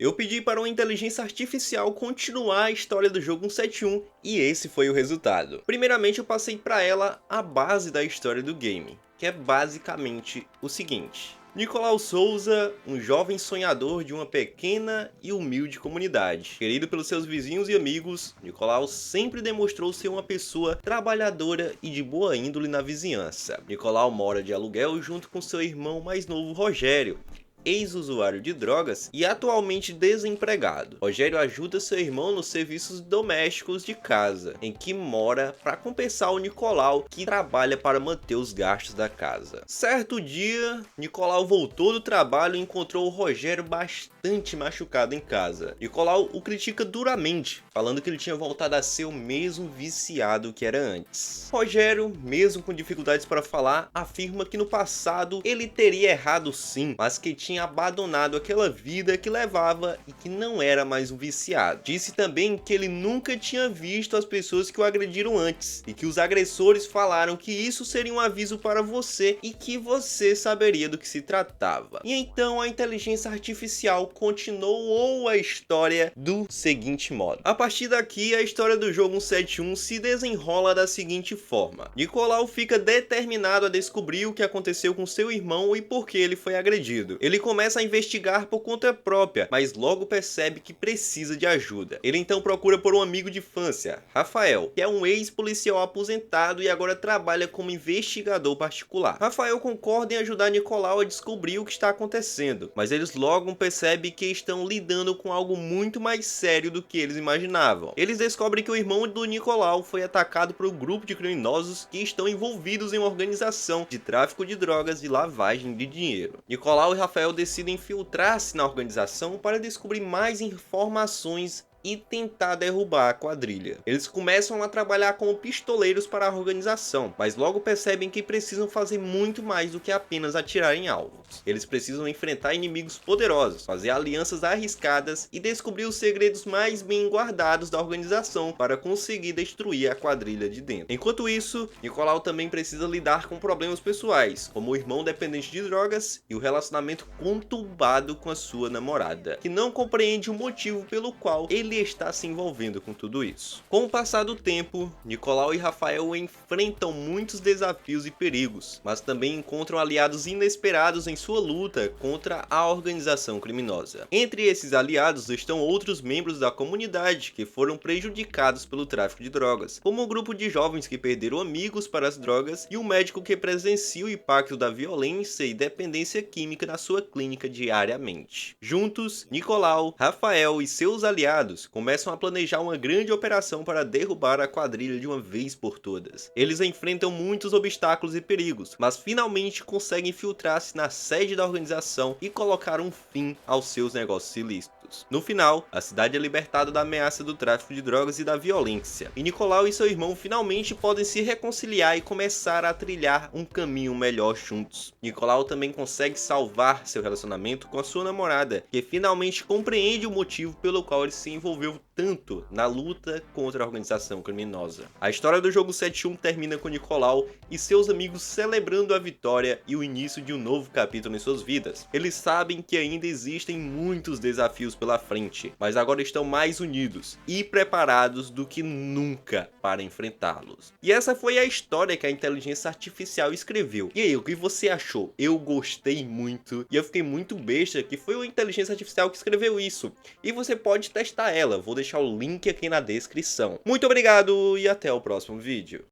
Eu pedi para uma inteligência artificial continuar a história do jogo 171 e esse foi o resultado. Primeiramente eu passei para ela a base da história do game, que é basicamente o seguinte. Nicolau Souza, um jovem sonhador de uma pequena e humilde comunidade. Querido pelos seus vizinhos e amigos, Nicolau sempre demonstrou ser uma pessoa trabalhadora e de boa índole na vizinhança. Nicolau mora de aluguel junto com seu irmão mais novo Rogério, ex-usuário de drogas e atualmente desempregado. Rogério ajuda seu irmão nos serviços domésticos de casa, em que mora para compensar o Nicolau, que trabalha para manter os gastos da casa. Certo dia, Nicolau voltou do trabalho e encontrou o Rogério bastante machucado em casa. Nicolau o critica duramente, falando que ele tinha voltado a ser o mesmo viciado que era antes. Rogério, mesmo com dificuldades para falar, afirma que no passado ele teria errado sim, mas que tinha abandonado aquela vida que levava e que não era mais um viciado. Disse também que ele nunca tinha visto as pessoas que o agrediram antes e que os agressores falaram que isso seria um aviso para você e que você saberia do que se tratava. E então a inteligência artificial continuou a história do seguinte modo. A partir daqui, a história do jogo 171 se desenrola da seguinte forma. Nicolau fica determinado a descobrir o que aconteceu com seu irmão e por que ele foi agredido. Ele começa a investigar por conta própria, mas logo percebe que precisa de ajuda. Ele então procura por um amigo de infância, Rafael, que é um ex-policial aposentado e agora trabalha como investigador particular. Rafael concorda em ajudar Nicolau a descobrir o que está acontecendo, mas eles logo percebem que estão lidando com algo muito mais sério do que eles imaginavam. Eles descobrem que o irmão do Nicolau foi atacado por um grupo de criminosos que estão envolvidos em uma organização de tráfico de drogas e lavagem de dinheiro. Nicolau e Rafael decidem infiltrar-se na organização para descobrir mais informações e tentar derrubar a quadrilha. Eles começam a trabalhar como pistoleiros para a organização, mas logo percebem que precisam fazer muito mais do que apenas atirar em alvos. Eles precisam enfrentar inimigos poderosos, fazer alianças arriscadas e descobrir os segredos mais bem guardados da organização para conseguir destruir a quadrilha de dentro. Enquanto isso, Nicolau também precisa lidar com problemas pessoais, como o irmão dependente de drogas e o relacionamento conturbado com a sua namorada, que não compreende o motivo pelo qual ele está se envolvendo com tudo isso. Com o passar do tempo, Nicolau e Rafael enfrentam muitos desafios e perigos, mas também encontram aliados inesperados em sua luta contra a organização criminosa. Entre esses aliados estão outros membros da comunidade que foram prejudicados pelo tráfico de drogas, como o grupo de jovens que perderam amigos para as drogas e o médico que presencia o impacto da violência e dependência química na sua clínica diariamente. Juntos, Nicolau, Rafael e seus aliados começam a planejar uma grande operação para derrubar a quadrilha de uma vez por todas. Eles enfrentam muitos obstáculos e perigos, mas finalmente conseguem infiltrar-se na sede da organização e colocar um fim aos seus negócios ilícitos. No final, a cidade é libertada da ameaça do tráfico de drogas e da violência, e Nicolau e seu irmão finalmente podem se reconciliar e começar a trilhar um caminho melhor juntos. Nicolau também consegue salvar seu relacionamento com a sua namorada, que finalmente compreende o motivo pelo qual ele se envolveu tanto na luta contra a organização criminosa. A história do jogo 71 termina com Nicolau e seus amigos celebrando a vitória e o início de um novo capítulo em suas vidas. Eles sabem que ainda existem muitos desafios pela frente, mas agora estão mais unidos e preparados do que nunca para enfrentá-los. E essa foi a história que a inteligência artificial escreveu. E aí, o que você achou? Eu gostei muito e eu fiquei muito besta que foi a inteligência artificial que escreveu isso. E você pode testar ela, vou deixar o link aqui na descrição. Muito obrigado e até o próximo vídeo.